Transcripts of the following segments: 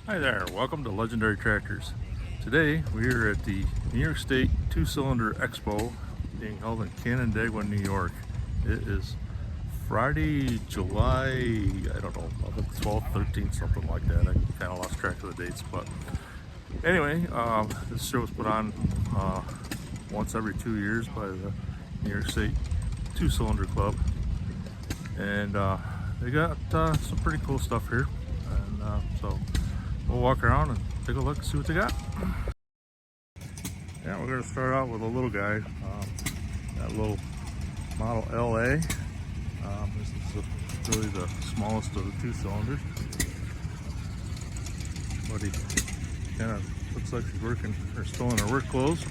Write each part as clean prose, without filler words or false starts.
Hi there, welcome to Legendary Tractors. Today we are at the New York State Two-Cylinder Expo being held in Canandaigua, New York. It is Friday, July, I don't know, 12th, 13th, something like that. I kind of lost track of the dates, but anyway, this show is put on once every 2 years by the New York State Two-Cylinder Club, and they got some pretty cool stuff here, and so we'll walk around and take a look and see what they got. Yeah, we're going to start out with a little guy, that little Model LA. This is really the smallest of the two cylinders, but he kind of looks like he's working or still in her work clothes.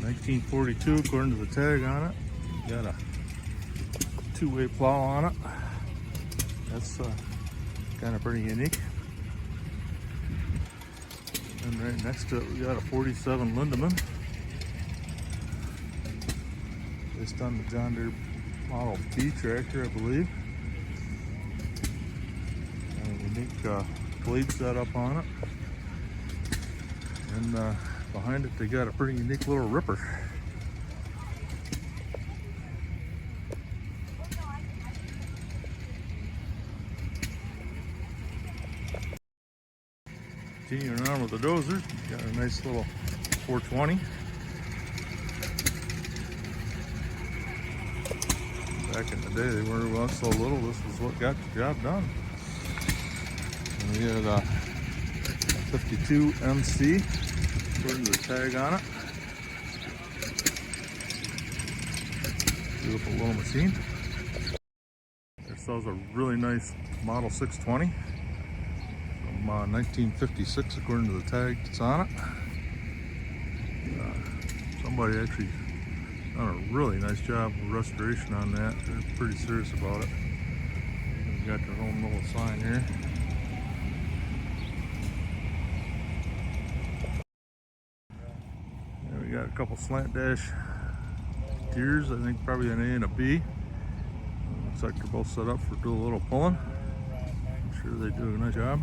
1942 according to the tag on it. Got a two-way plow on it. That's kind of pretty unique. And right next to it, we got a 47 Lindemann, based on the John Deere Model B tractor, I believe. And a unique blade setup on it. And behind it, they got a pretty unique little ripper. Continuing on with the dozer, got a nice little 420. Back in the day, they weren't so little. This was what got the job done. And we had a 52 MC, according to the tag on it. Beautiful little machine. It sells a really nice Model 620. 1956 according to the tag that's on it. Somebody actually done a really nice job of restoration on that. They're pretty serious about it. They've got their own little sign here. And we got a couple slant dash Deeres, I think probably an A and a B. Looks like they're both set up for do a little pulling. I'm sure they do a nice job.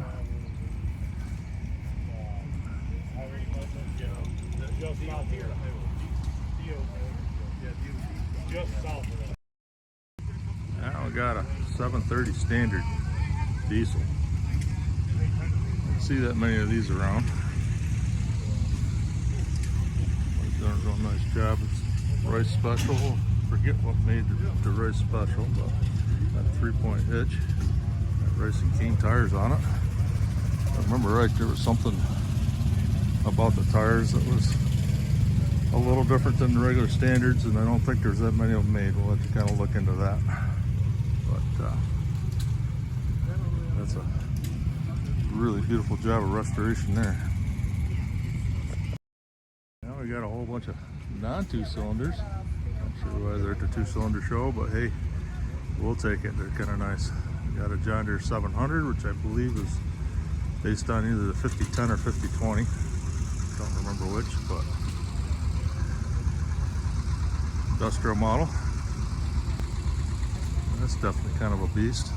Now we got a 730 standard diesel. Don't see that many of these around. They've done a real nice job. It's Rice Special. Forget what made the Rice Special, but got a 3-point hitch. Got Racing King tires on it. If I remember right, there was something about the tires that was a little different than the regular standards, and I don't think there's that many of them made. We'll have to kind of look into that. But that's a really beautiful job of restoration there. Now we got a whole bunch of non-two cylinders. Not sure why they're at the two-cylinder show, but hey, we'll take it. They're kind of nice. We got a John Deere 700, which I believe is based on either the 5010 or 5020. Don't remember which, but industrial model. That's definitely kind of a beast.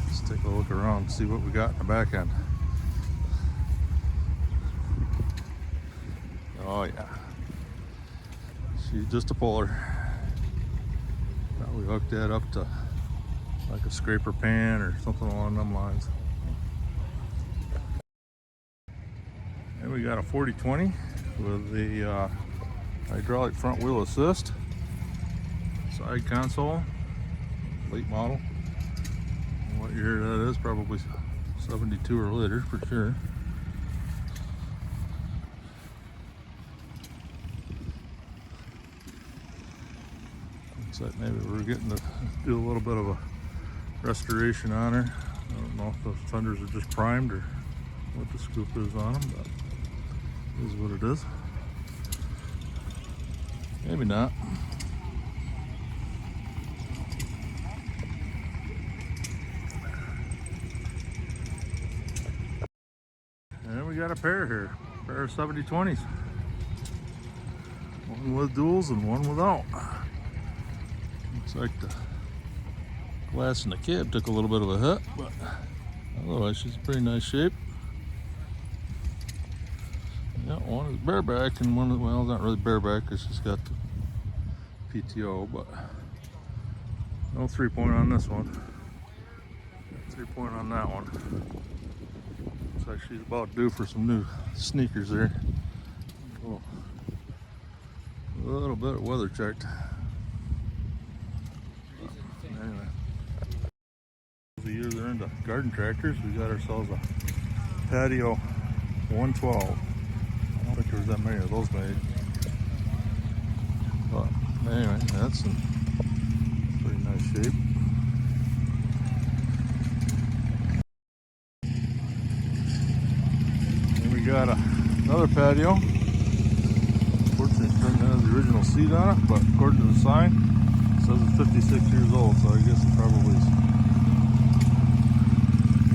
Let's take a look around and see what we got in the back end. Oh yeah, she's just a puller. Probably hooked that up to like a scraper pan or something along them lines. And we got a 4020 with the hydraulic front wheel assist, side console, late model. What year that is, probably 72 or later for sure. Looks like maybe we're getting to do a little bit of a restoration on her. I don't know if the fenders are just primed or what the scoop is on them, but it is what it is. Maybe not. And we got a pair here, a pair of 7020s. One with duals and one without. Looks like the glass in the cab took a little bit of a hit, but otherwise she's in pretty nice shape. One is bareback and one, well, not really bareback, it's just got the PTO, but no 3-point on this one. 3-point on that one. Looks like she's about due for some new sneakers there. Oh, a little bit of weather checked. Anyway, the year they're into garden tractors, we got ourselves a patio 112. I don't think there's that many of those made. But anyway, that's in pretty nice shape. And we got another patio. Unfortunately, it doesn't have the original seat on it, but according to the sign, it says it's 56 years old, so I guess it probably has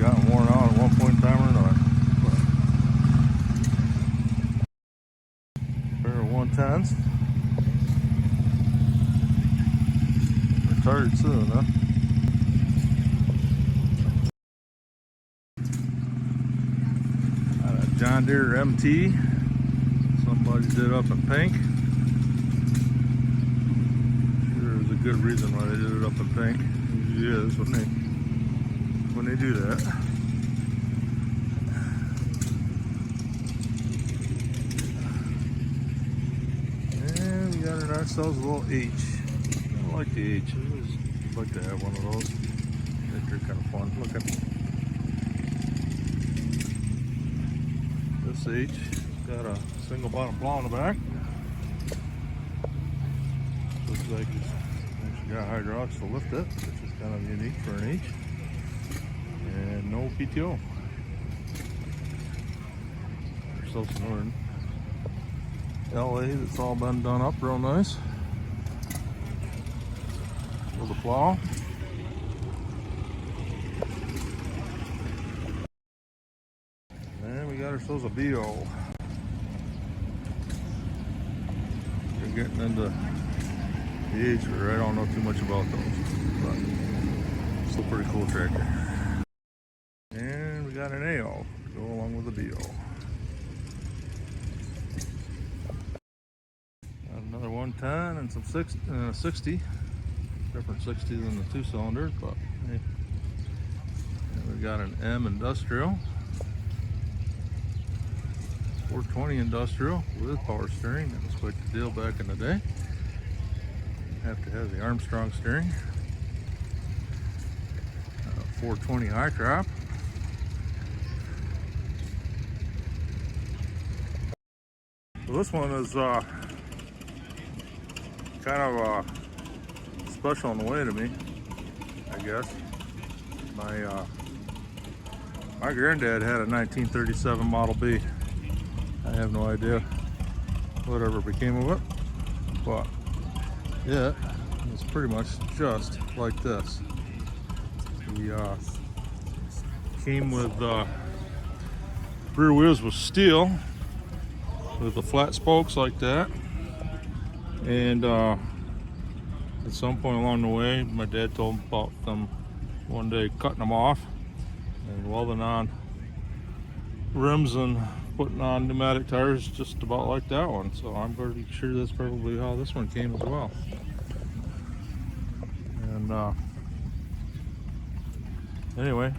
gotten worn out at one point in time or another. But a pair of 110s. Retired soon, huh? John Deere MT. Somebody did up in pink. Sure, there's a good reason why they did it up in pink. It usually is when they do that. And we got ourselves a little H. I like the H. I'd like to have one of those. I think they're kind of fun looking. This H got a single bottom plow in the back. Looks like it's actually got hydraulics to lift it, which is kind of unique for an H. And no PTO. There's still some more LA that's all been done up real nice. With the plow. And we got ourselves a BO. We're getting into the age where I don't know too much about those, but still pretty cool tractor. And we got an AO to go along with the BO. Got another 110 and some 60. Different 60 than the 2-cylinders, but hey. And we got an M industrial. 420 industrial with power steering. That was quite the deal back in the day. Have to have the Armstrong steering. 420 high crop. So this one is kind of special in a way to me, I guess. My granddad had a 1937 Model B. I have no idea whatever became of it, but yeah, it's pretty much just like this. He came with rear wheels with steel with the flat spokes like that, and at some point along the way, my dad told him about them one day cutting them off and welding on rims and putting on pneumatic tires just about like that one. So I'm pretty sure that's probably how this one came as well. And anyway,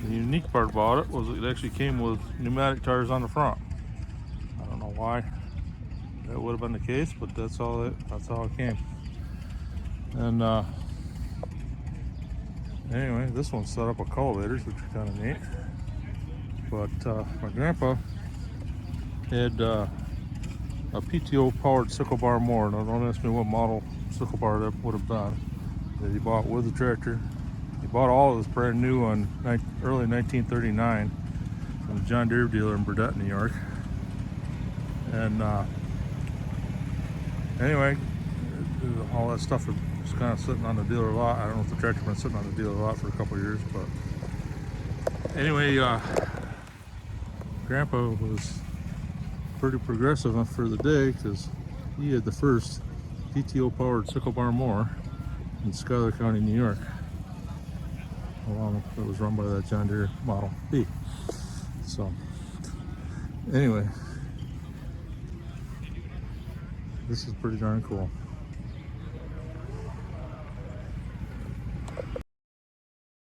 the unique part about it was it actually came with pneumatic tires on the front. I don't know why that would have been the case, but that's how it came. And anyway, this one set up with cultivators, which are kind of neat. But my grandpa had a PTO powered sickle bar mower. Now don't ask me what model sickle bar that would have been that he bought with the tractor. He bought all of this brand new on early 1939 from the John Deere dealer in Burdett, New York. And anyway, all that stuff was kind of sitting on the dealer lot. I don't know if the tractor's been sitting on the dealer lot for a couple of years, but anyway, Grandpa was pretty progressive for the day because he had the first PTO powered sickle bar mower in Schuyler County, New York. It was run by that John Deere Model B. So anyway, This is pretty darn cool.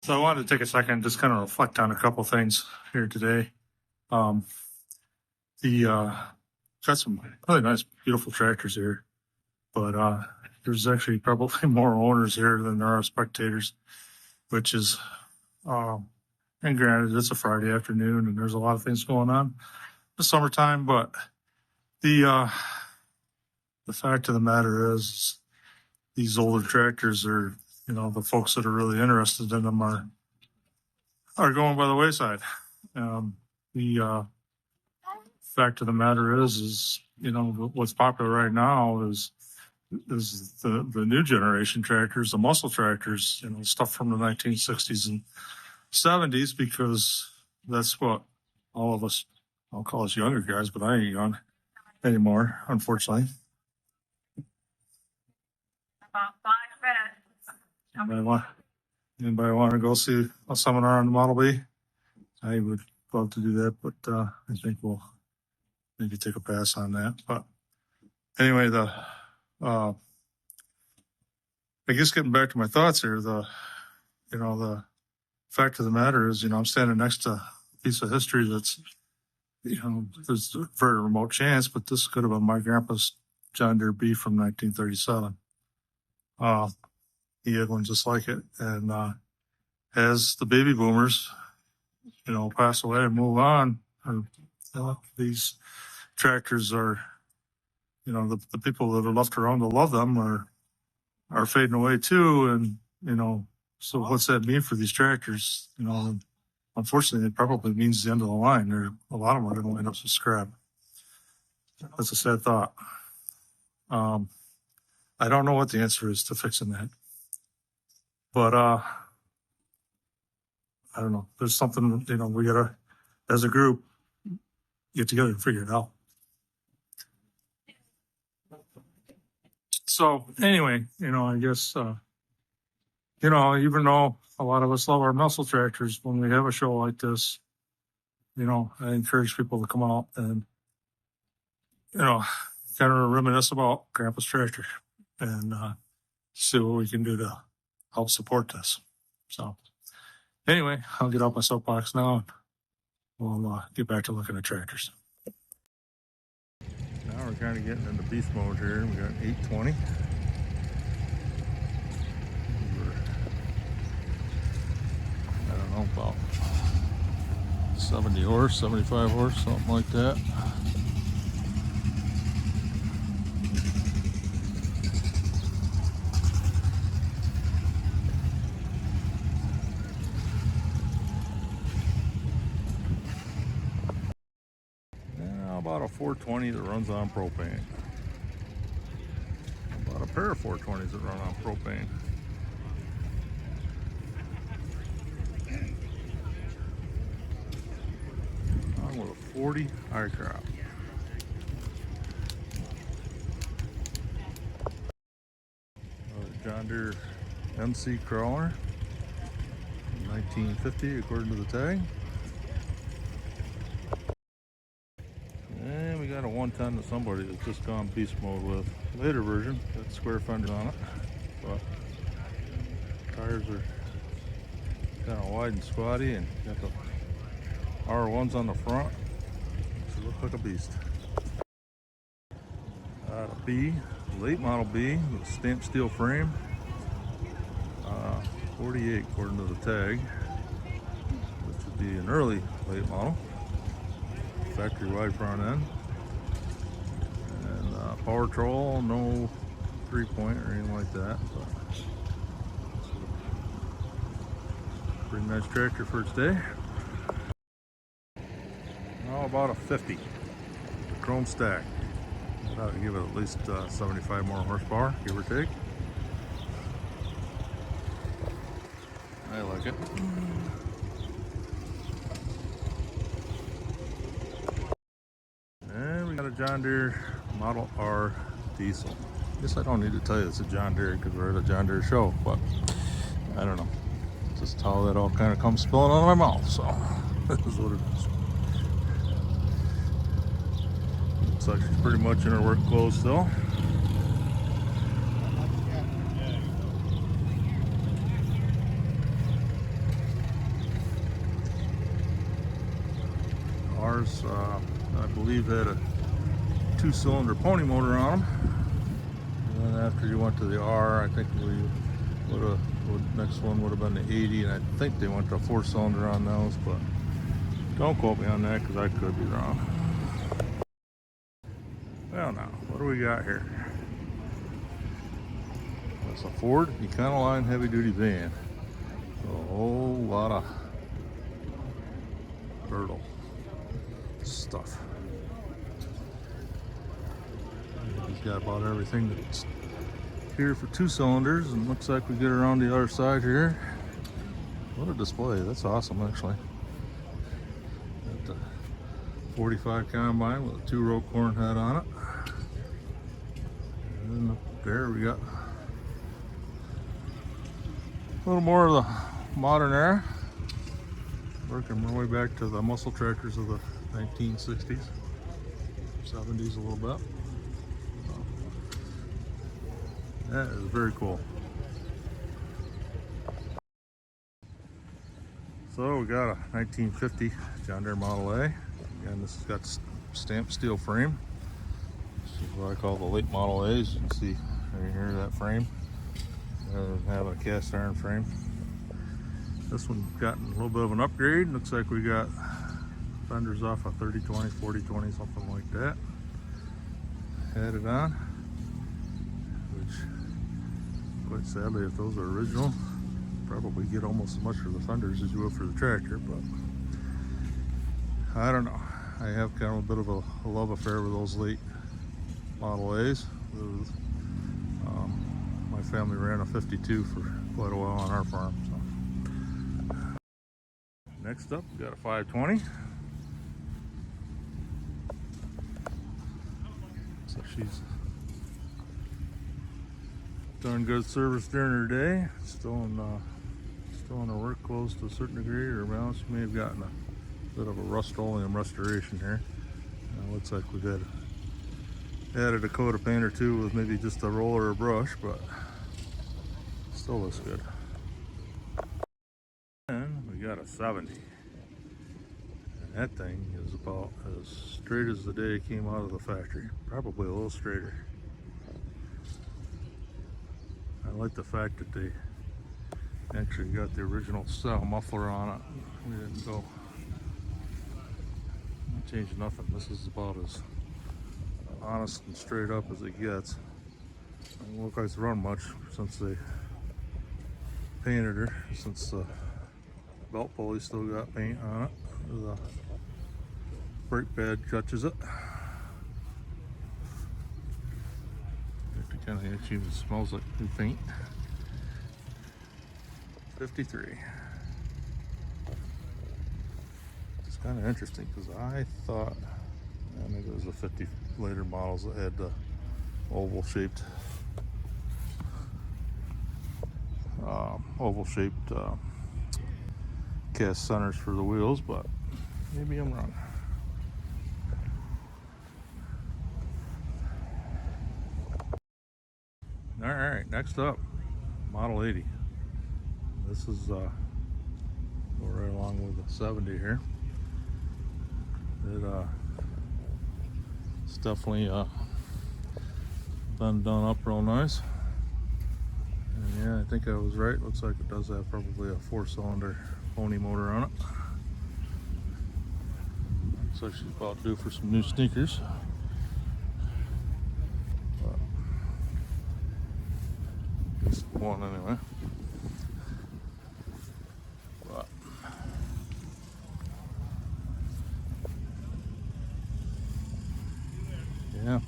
So I wanted to take a second and just kind of reflect on a couple things here today. Got some really nice, beautiful tractors here, but there's actually probably more owners here than there are spectators, which is, and granted, it's a Friday afternoon and there's a lot of things going on. The summertime, but the fact of the matter is, these older tractors are, the folks that are really interested in them are going by the wayside. The fact of the matter is, what's popular right now is the new generation tractors, the muscle tractors, stuff from the 1960s and 70s, because that's what all of us, I'll call us younger guys, but I ain't young anymore, unfortunately. About 5 minutes. Anybody want to go see a seminar on the Model B? I would love to do that, but I think we'll maybe take a pass on that. But anyway, I guess getting back to my thoughts here, the fact of the matter is, I'm standing next to a piece of history that's, there's a very remote chance, but this could have been my grandpa's John Deere B from 1937. He had one just like it. And as the baby boomers, pass away and move on, these tractors are, the people that are left around to love them are fading away too. And, so what's that mean for these tractors? Unfortunately, it probably means the end of the line. A lot of them are going to end up as scrap. That's a sad thought. I don't know what the answer is to fixing that. But I don't know. There's something, we gotta, as a group, get together and figure it out. So anyway, I guess, even though a lot of us love our muscle tractors, when we have a show like this, I encourage people to come out and, kind of reminisce about Grandpa's tractor and see what we can do to help support this. So anyway, I'll get off my soapbox now and we'll get back to looking at tractors. Now we're kind of getting into beast mode here. We got 820. I don't know, about 70 horse, 75 horse, something like that. About a 420 that runs on propane. About a pair of 420s that run on propane. On with a 40 high crop. John Deere MC crawler, 1950 according to the tag. And we got a 110 that somebody that's just gone beast mode with. Later version, got square fenders on it, but tires are kind of wide and squatty, and got the R1s on the front, so it looks like a beast. A B, late model B with a stamped steel frame, 48 according to the tag, which would be an early late model. Factory wide front end, and power troll, no 3-point or anything like that, but pretty nice tractor for its day. Now about a 50 chrome stack. That'll give it at least 75 more horsepower, give or take. I like it. And we got a John Deere Model R diesel. Guess I don't need to tell you it's a John Deere because we're at a John Deere show, but I don't know. Just how that all kind of comes spilling out of my mouth, so this is what it is. Looks like she's pretty much in her work clothes still. Ours, I believe, had a 2-cylinder pony motor on them. And then after you went to the R, I think next one would have been the 80, and I think they went to a 4-cylinder on those, but don't quote me on that because I could be wrong. Well, now, what do we got here? That's a Ford Econoline heavy-duty van. A whole lot of Bertle stuff. He's got about everything that's here for 2 cylinders, and looks like we get around the other side here. What a display. That's awesome, actually. Got the 45 combine with a 2-row corn head on it. And up there we got a little more of the modern era. Working my way back to the muscle tractors of the 1960s, 70s a little bit. That is very cool. So we got a 1950 John Deere Model A. Again, this has got stamped steel frame. This is what I call the late Model A's. You can see right here that frame. Rather than having a cast iron frame. This one's gotten a little bit of an upgrade. Looks like we got fenders off a 30-20, 40-20, something like that. Had it on. Which, quite sadly, if those are original, probably get almost as much for the fenders as you would for the tractor, but I don't know. I have kind of a bit of a love affair with those late Model A's. My family ran a 52 for quite a while on our farm. So. Next up, we got a 520. So she's done good service during her day. Still in her work clothes to a certain degree. Her balance, she may have gotten a bit of a Rust-Oleum restoration here. Looks like we've added a coat of paint or two with maybe just a roller or brush, but still looks good. And we got a 70. And that thing is about as straight as the day it came out of the factory. Probably a little straighter. I like the fact that they actually got the original style muffler on it. We didn't go change nothing. This is about as honest and straight up as it gets. Doesn't look like it's run much since they painted her, since the belt pulley still got paint on it. The brake pad catches it. It kind of actually even smells like new paint. 53. It's kind of interesting because I thought, I think it was the 50 later models that had the oval shaped cast centers for the wheels, but maybe I'm wrong. All right, next up, Model 80. This is go right along with the 70 here. It's definitely been done up real nice. And yeah, I think I was right. Looks like it does have probably a 4-cylinder pony motor on it. Looks like she's about due for some new sneakers. Just one anyway. But yeah.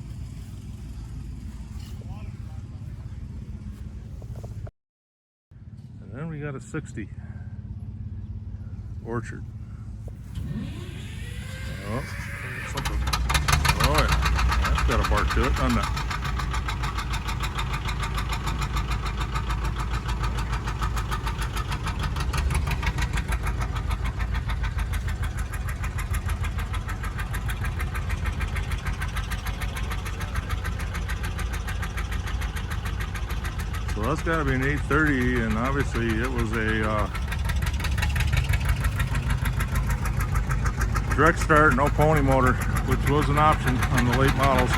And then we got a 60 Orchard. Oh, something. Oh yeah, that's got a bark to it, doesn't it? So that's got to be an 830, and obviously it was a direct start, no pony motor, which was an option on the late models.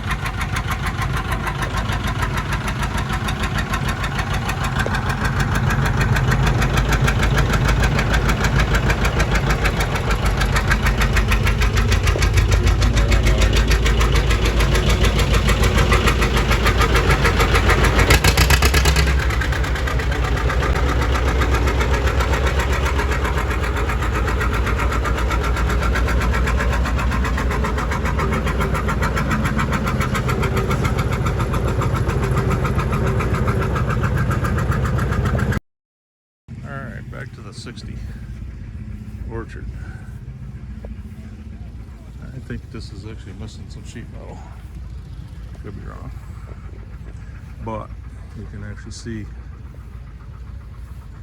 Back to the 60 Orchard. I think this is actually missing some sheet metal. Could be wrong. But you can actually see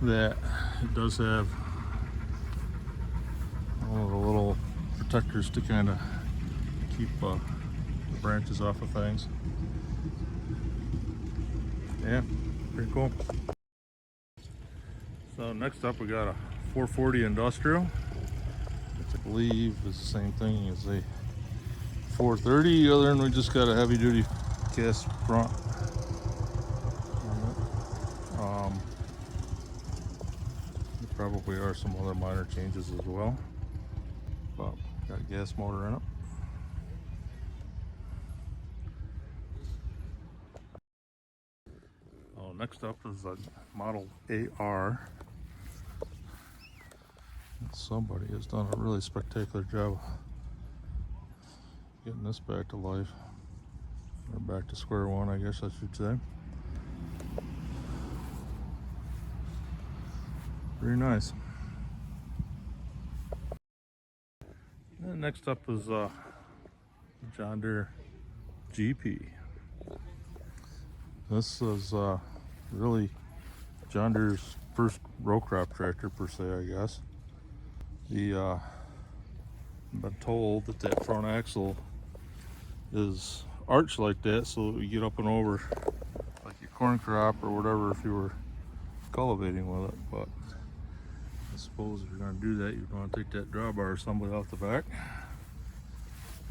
that it does have all the little protectors to kind of keep the branches off of things. Yeah, pretty cool. So next up we got a 440 Industrial, which I believe is the same thing as a 430, other than we just got a heavy duty cast front. There probably are some other minor changes as well, but got a gas motor in it. Oh, next up is a Model AR. Somebody has done a really spectacular job getting this back to life, or back to square one, I guess I should say. Very nice. And next up is John Deere GP. This is really John Deere's first row crop tractor per se, I guess. I've been told that that front axle is arched like that so that we get up and over like your corn crop or whatever if you were cultivating with it. But I suppose if you're going to do that, you're going to take that drawbar assembly off the back,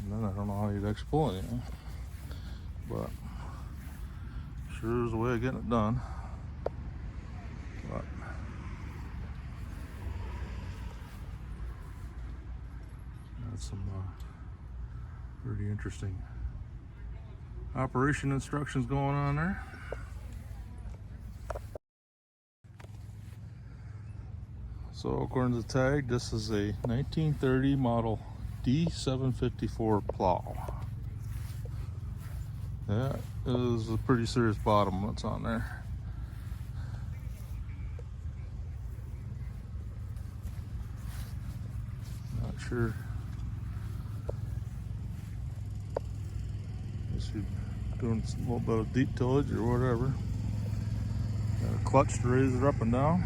and then I don't know how you'd actually pull anything. But sure is a way of getting it done. But that's some pretty interesting operation instructions going on there. So according to the tag, this is a 1930 model D754 plow. That is a pretty serious bottom that's on there. Not sure. Guess you're doing a little bit of deep tillage or whatever. Got a clutch to raise it up and down.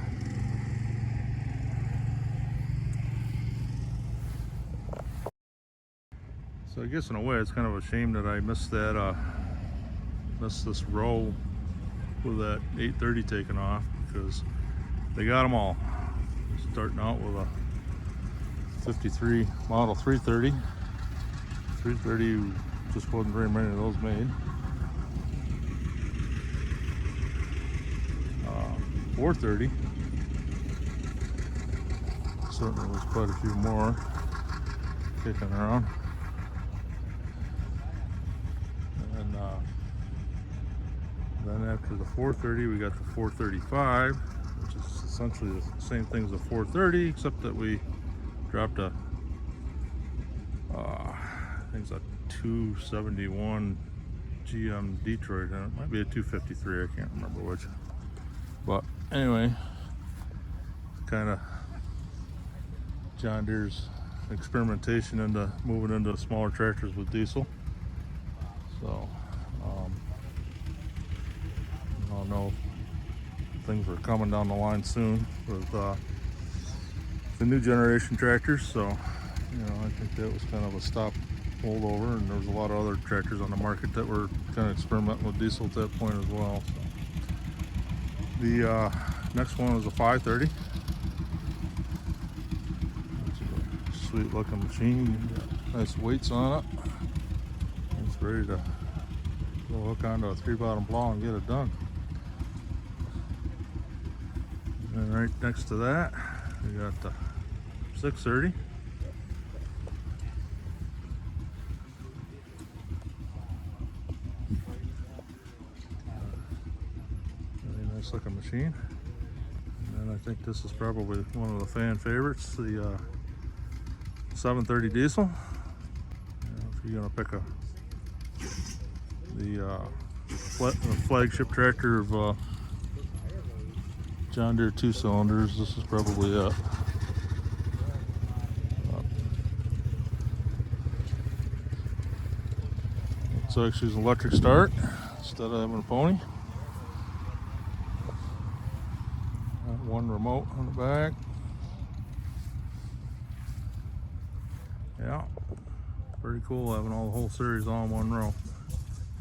So I guess in a way it's kind of a shame that I missed that missed this row with that 830 taken off, because they got them all. Starting out with a 53 model 330. 330 just wasn't very many of those made. 430 certainly was quite a few more kicking around. Then after the 430, we got the 435, which is essentially the same thing as the 430, except that we dropped a, I think it's a 271 GM Detroit in it. Might be a 253, I can't remember which. But anyway, kind of John Deere's experimentation into moving into smaller tractors with diesel. So I don't know, things are coming down the line soon with the new generation tractors. So I think that was kind of a stop holdover, and there was a lot of other tractors on the market that were kind of experimenting with diesel at that point as well. So the next one was a 530, which is a sweet looking machine. Nice weights on it. It's ready to go hook onto a 3-bottom plow and get it done. And right next to that, we got the 630. Really nice looking machine. And I think this is probably one of the fan favorites, the 730 diesel. If you're gonna pick the flagship tractor of John Deere 2 cylinders, this is probably it. It's actually an electric start instead of having a pony. Got one remote on the back. Yeah, pretty cool having all the whole series all in one row.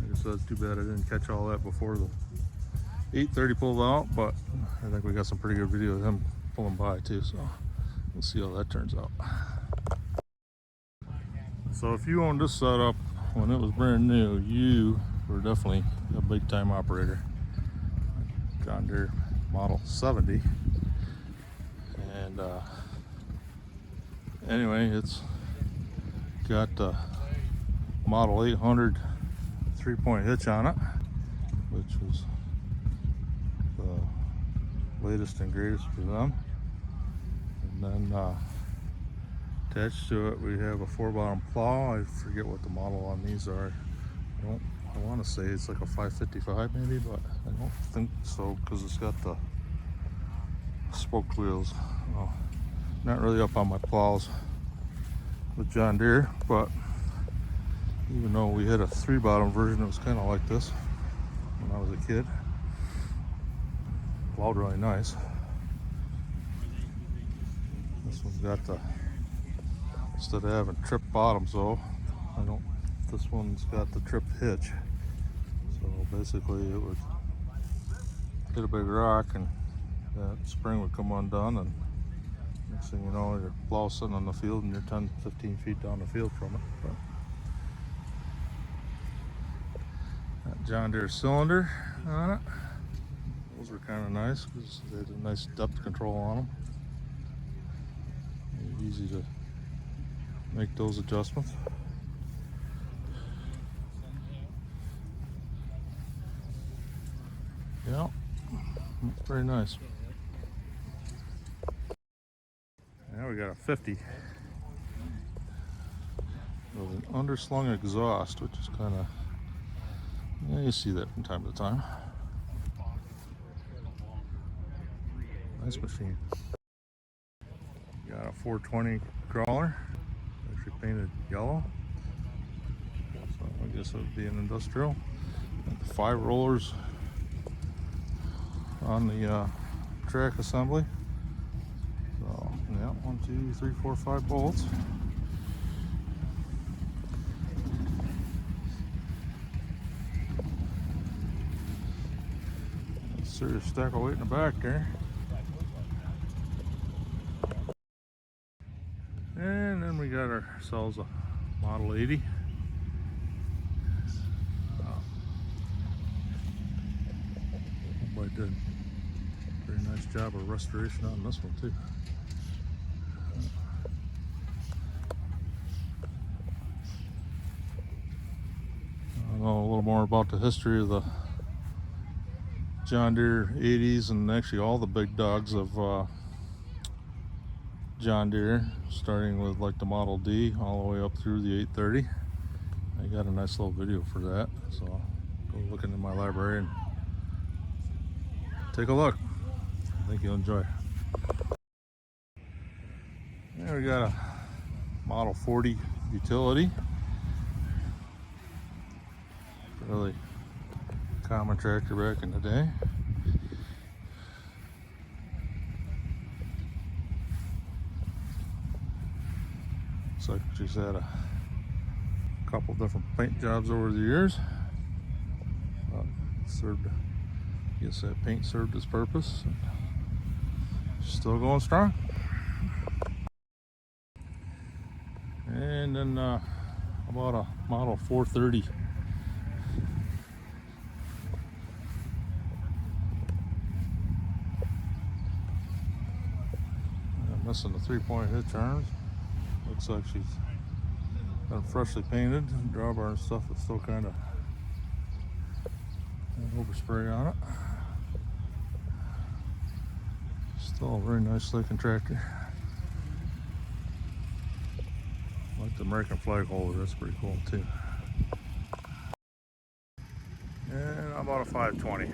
I guess that's too bad I didn't catch all that before the 830 pulled out, but I think we got some pretty good video of him pulling by too, so we'll see how that turns out. So if you owned this setup when it was brand new, you were definitely a big time operator. John Deere model 70. And anyway, it's got the model 800 3-point hitch on it, which was the latest and greatest for them. And then attached to it, we have a 4-bottom plow. I forget what the model on these are. I want to say it's like a 555 maybe, but I don't think so because it's got the spoke wheels. Well, not really up on my plows with John Deere, but even though we had a 3-bottom version, it was kind of like this when I was a kid. Plowed really nice. This one's got the, instead of having trip bottoms though, this one's got the trip hitch. So basically it would hit a big rock and that spring would come undone, and next thing you know, your plow sitting on the field and you're 10, 15 feet down the field from it. But that John Deere cylinder on it. Those were kind of nice because they had a nice depth control on them. Easy to make those adjustments. Yeah, very nice. Now we got a 50 with an underslung exhaust, which is kind of, yeah, you see that from time to time. Nice machine. Got a 420 crawler, actually painted yellow. So I guess it would be an industrial. And the 5 rollers on the track assembly. So yeah, 1, 2, 3, 4, 5 bolts. Serious stack of weight in the back there. And then we got ourselves a Model 80. I did a very nice job of restoration on this one too. I know a little more about the history of the John Deere 80s and actually all the big dogs of John Deere, starting with like the Model D all the way up through the 830. I got a nice little video for that, so go look into my library and take a look. I think you'll enjoy. There we got a Model 40 utility. Really common tractor back in the day. Looks like she's had a couple different paint jobs over the years. Served, I guess that paint served its purpose. Still going strong. And then about a model 430. I'm missing the 3-point hitch arms. Looks like she's been freshly painted. Drawbar and stuff is still kind of overspray on it. Still a very nice looking tractor. I like the American flag holder, that's pretty cool too. And I'm about a 520.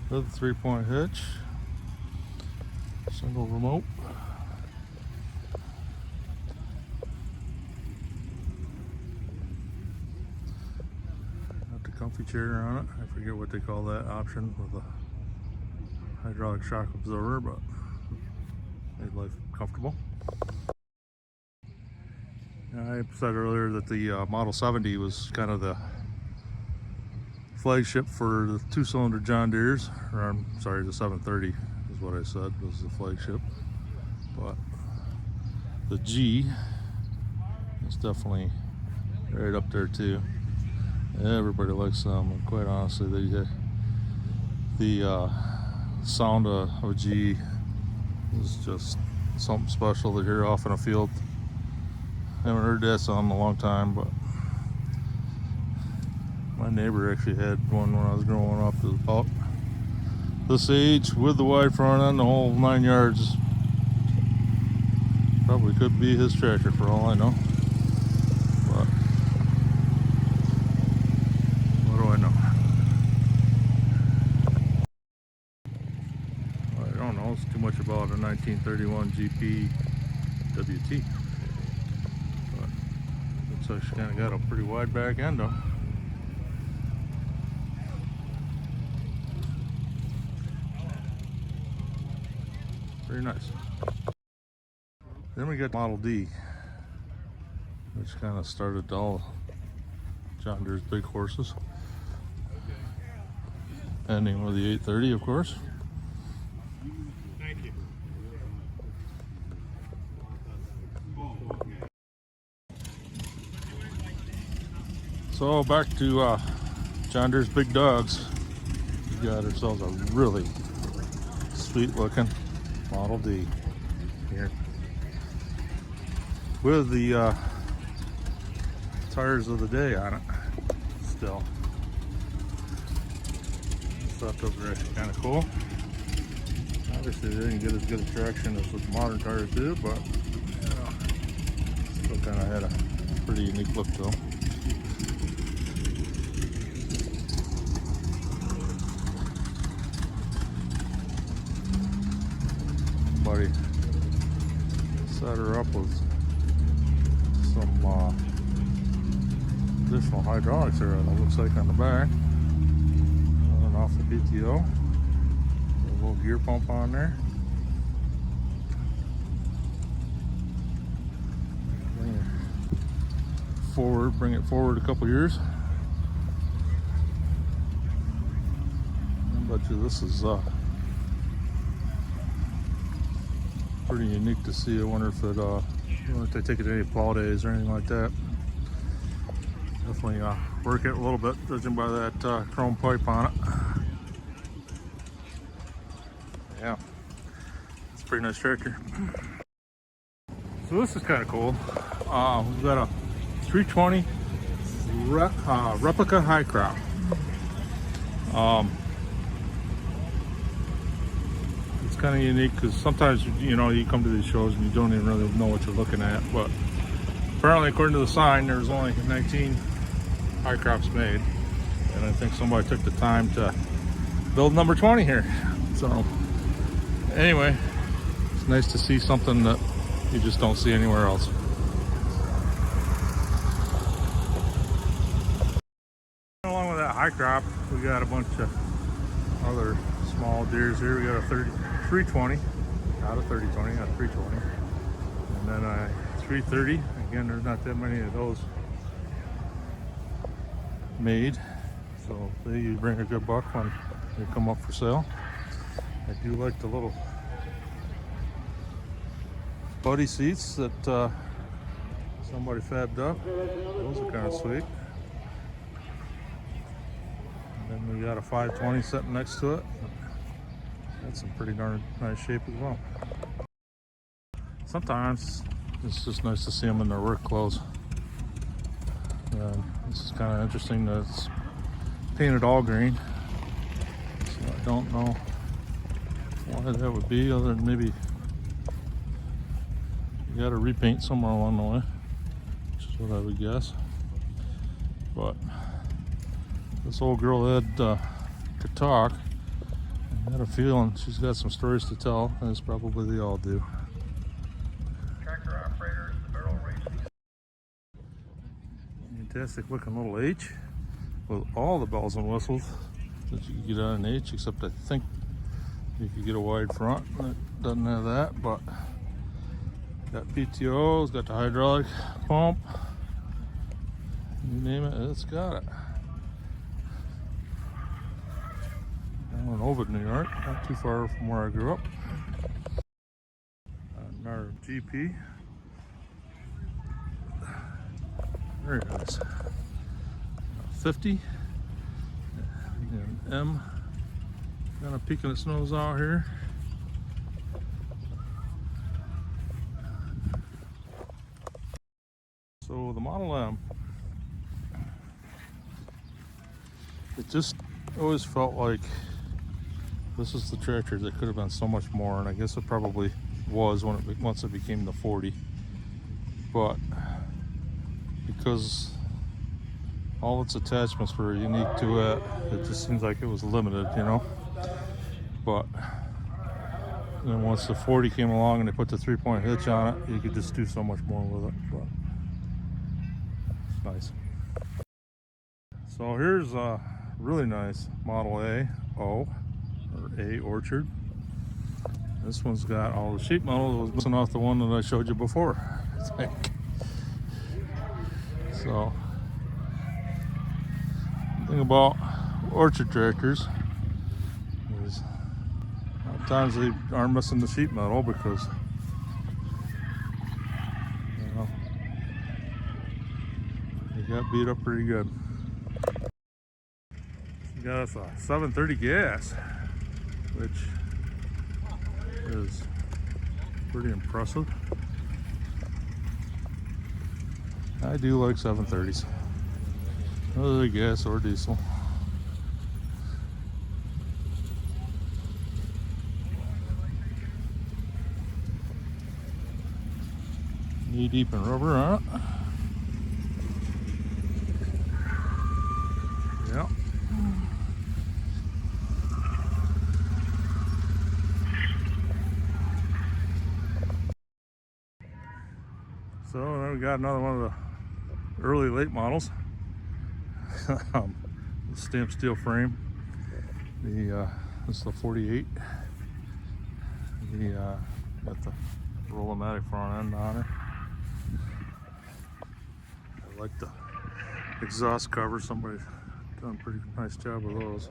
With the 3-point hitch, single remote. Got the comfy chair on it. I forget what they call that option with a hydraulic shock absorber, but made life comfortable. I said earlier that the Model 70 was kind of the flagship for the 2-cylinder John Deere's, or I'm sorry, the 730 is what I said was the flagship. But the G is definitely right up there too. Everybody likes them, and quite honestly, the sound of a G is just something special to hear off in a field. I haven't heard that sound in a long time, but my neighbor actually had one when I was growing up. It was about this age with the wide front end, the whole 9 yards. Probably could be his tractor for all I know. But what do I know? I don't know. It's too much about a 1931 GP WT. But looks like she kind of got a pretty wide back end though. Very nice. Then we got Model D, which kind of started all John Deere's big horses. Ending with the 830, of course. Thank you. So back to John Deere's big dogs. We got ourselves a really sweet looking Model D here with the tires of the day on it still. Thought those were actually kind of cool. Obviously they didn't get as good a traction as what the modern tires do, but you know, still kind of had a pretty unique look to them. Somebody set her up with some additional hydraulics there, it looks like, on the back. Running off the PTO. A little gear pump on there. Bring it forward a couple years. I bet you this is pretty unique to see. I wonder if it, if they take it to any plow days or anything like that. Definitely work it a little bit, judging by that chrome pipe on it. Yeah, it's a pretty nice tractor. So this is kind of cool. We've got a 320 replica high crop. It's kind of unique because sometimes, you know, you come to these shows and you don't even really know what you're looking at, but apparently according to the sign there's only 19 high crops made, and I think somebody took the time to build number 20 here. So anyway, it's nice to see something that you just don't see anywhere else. Along with that high crop, we got a bunch of other small Deeres here. We got a 320, not a 3020, a 320, and then a 330. Again, there's not that many of those made, so they bring a good buck when they come up for sale. I do like the little buddy seats that somebody fabbed up. Those are kind of sweet. And then we got a 520 sitting next to it. That's in pretty darn nice shape as well. Sometimes it's just nice to see them in their work clothes. This is kind of interesting that it's painted all green. So I don't know why that would be, other than maybe you got to repaint somewhere along the way, which is what I would guess. But this old girl had could talk. I had a feeling she's got some stories to tell, as probably they all do. Tractor operators, the barrel racing. Fantastic looking little H with all the bells and whistles that you can get on an H, except I think you could get a wide front. It doesn't have that, but got PTOs, got the hydraulic pump, you name it, it's got it. Down in Ovid, New York, not too far from where I grew up. Another GP. Very nice. 50 and M kind of peeking its nose out here. So the Model M, it just always felt like this is the tractor that could have been so much more, and I guess it probably was once it became the 40. But because all its attachments were unique to it, it just seems like it was limited, you know. But then once the 40 came along and they put the 3-point hitch on it, you could just do so much more with it. But it's nice. So here's a really nice Model A O, or A Orchard. This one's got all the sheet metal that was missing off the one that I showed you before, I think. So, the thing about orchard tractors is a lot of times they are missing the sheet metal because, you know, they got beat up pretty good. We got us a 730 gas, which is pretty impressive. I do like 730s, whether they're gas or diesel. Knee deep in rubber on it. Yeah. So then we got another one of the early late models. The stamped steel frame. This is the 48. Got the Roll-O-Matic front end on it. I like the exhaust cover. Somebody's done a pretty nice job with those.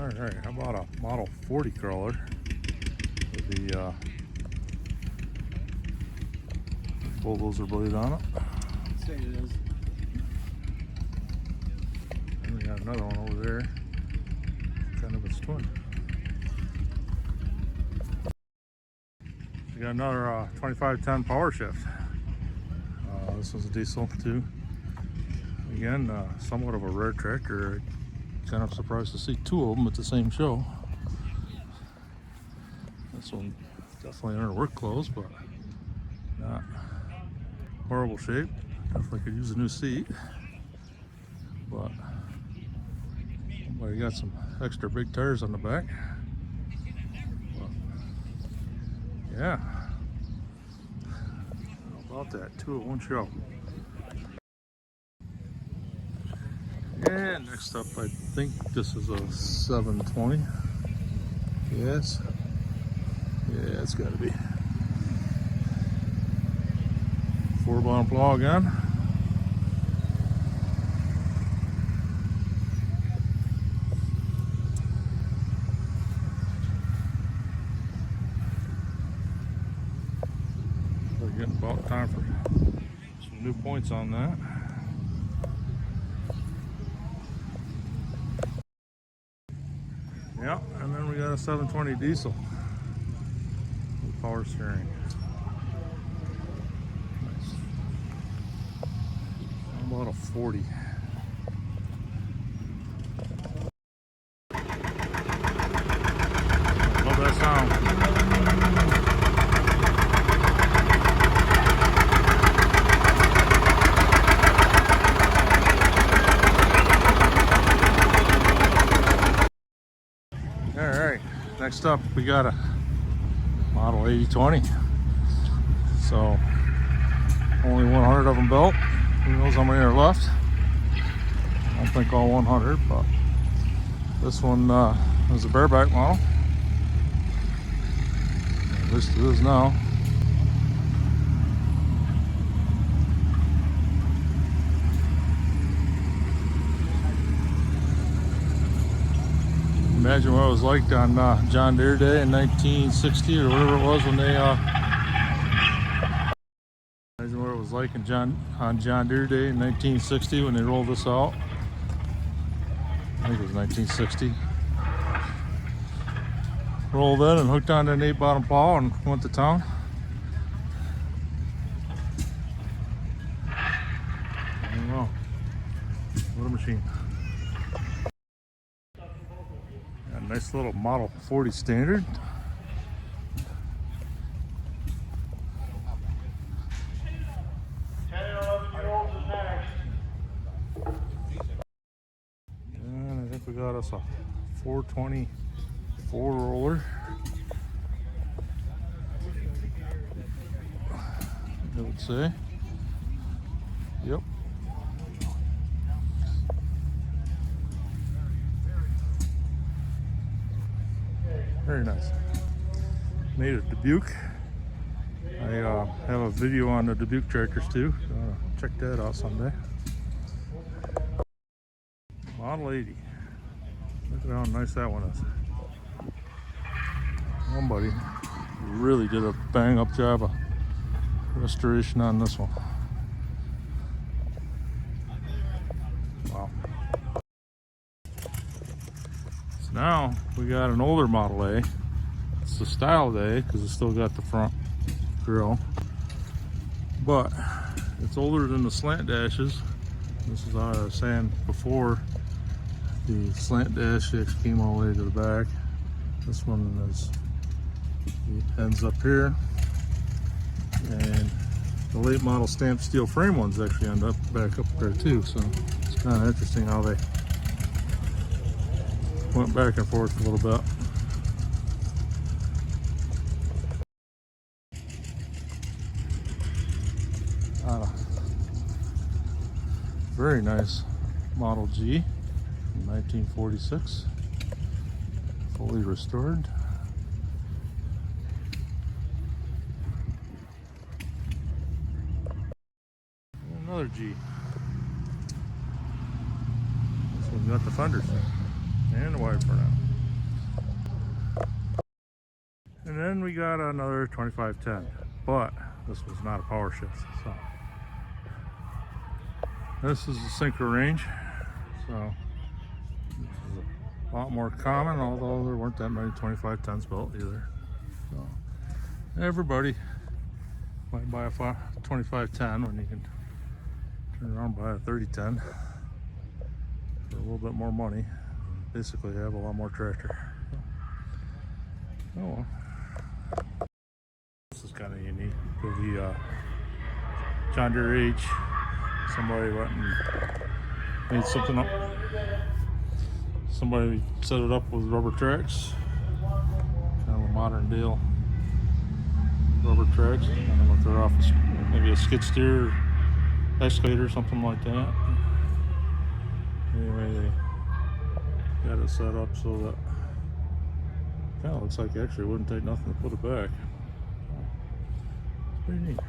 Alright, how about a Model 40 crawler with the bulldozer blade on it? I'd say it is. And we got another one over there, kind of its twin. We got another 2510 powershift. This was a diesel too. Again, somewhat of a rare tractor. Kind of surprised to see two of them at the same show. This one definitely in her work clothes, but not horrible shape. Definitely could use a new seat, but somebody got some extra big tires on the back. But, yeah, how about that? Two at one show. And next up, I think this is a 720. Yes. Yeah, it's got to be. 4-bottom plow again. We're getting about time for some new points on that. Yeah, and then we got a 720 diesel with power steering. Nice. About a 40. Love that sound. Alright, next up we got a model 8020. So only 100 of them built. Who knows how many are left? I don't think all 100, but this one is a bareback model. At least it is now. Imagine what it was like on John Deere Day in 1960 or whatever it was when they imagine what it was like on John Deere Day in 1960 when they rolled this out. I think it was 1960. Rolled in and hooked onto an 8-bottom plow and went to town. I don't know. What a machine. Got a nice little Model 40 Standard. And I think we got us a 424 roller. I would say. Yep. Very nice. Made a Dubuque. I have a video on the Dubuque tractors too. Check that out someday. Model 80. Look at how nice that one is. Somebody really did a bang up job of restoration on this one. Wow. So now we got an older Model A. It's the style A because it's still got the front grille, but it's older than the slant dashes. This is what I was saying before. The slant dash actually came all the way to the back. This one ends up here, and the late model stamped steel frame ones actually end up back up there too. So it's kind of interesting how they went back and forth a little bit. Very nice Model G from 1946, fully restored. And another G. This one's got the fenders and the wide burnout. And then we got another 2510, but this was not a power shift. So this is a synchro range, so this is a lot more common, although there weren't that many 2510s built either. So everybody might buy a 2510 when you can turn around and buy a 3010 for a little bit more money. Basically have a lot more tractor. So, oh well. This is kind of unique for the John Deere H. Somebody went and made something up. Somebody set it up with rubber tracks. Kind of a modern deal. Rubber tracks. I don't know if they're off maybe a skid steer or excavator or something like that. Anyway, they got it set up so that kind of looks like actually it wouldn't take nothing to put it back. It's pretty neat.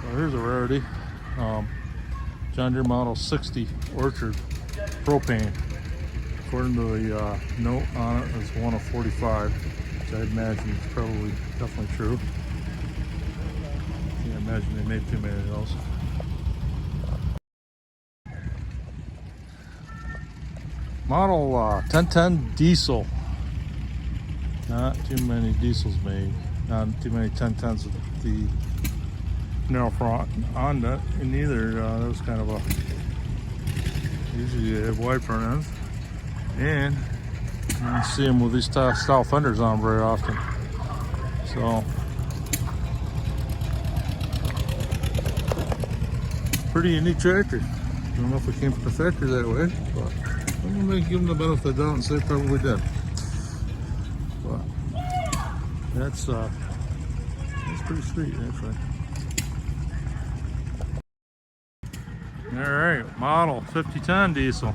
Well, here's a rarity. John Deere Model 60 Orchard propane. According to the note on it, it's 1 of 45, which I imagine is probably definitely true. Can't imagine they made too many of those. Model 1010 diesel. Not too many diesels made. Not too many 1010s with the narrow front on that. And neither, that was kind of a, usually they have wide front ends. And you don't see them with these style fenders on very often. So, pretty unique tractor. I don't know if it came from the factory that way, but I'm going to give them the benefit of the doubt and say probably did. But that's pretty sweet, actually. All right, model 5010 diesel.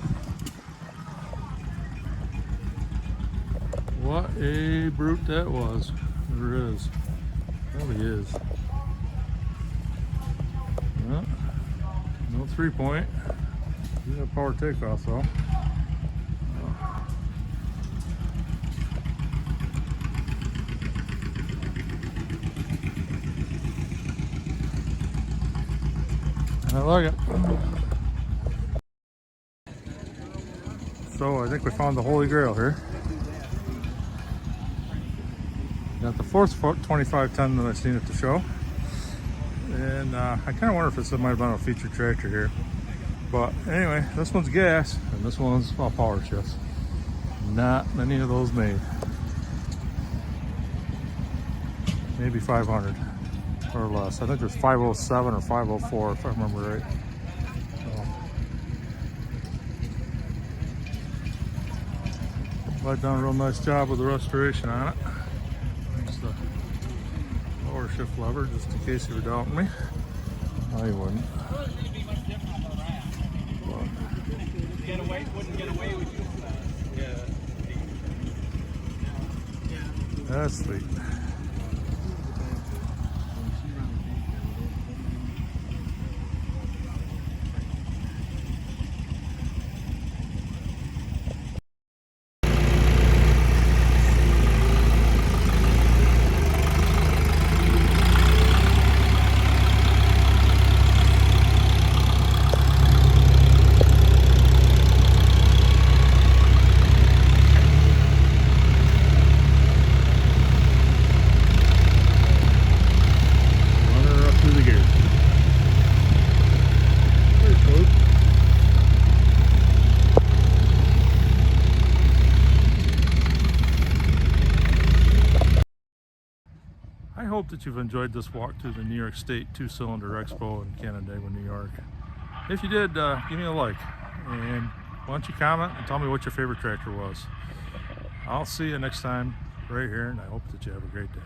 What a brute that was. There is. Probably is. Well, no 3-point. You got power takeoff though. I like it. So I think we found the holy grail here. Got the fourth 2510 that I've seen at the show. And I kind of wonder if this might have been a featured tractor here. But anyway, this one's gas and this one's power shift. Not many of those made. Maybe 500 or less. I think there's 507 or 504 if I remember right. I've done a real nice job with the restoration on it. There's the power shift lever, just in case you were doubting me. No, you wouldn't. That's sweet. I hope that you've enjoyed this walk through the New York State 2-cylinder Expo in Canandaigua, New York. If you did, give me a like. And why don't you comment and tell me what your favorite tractor was. I'll see you next time right here, and I hope that you have a great day.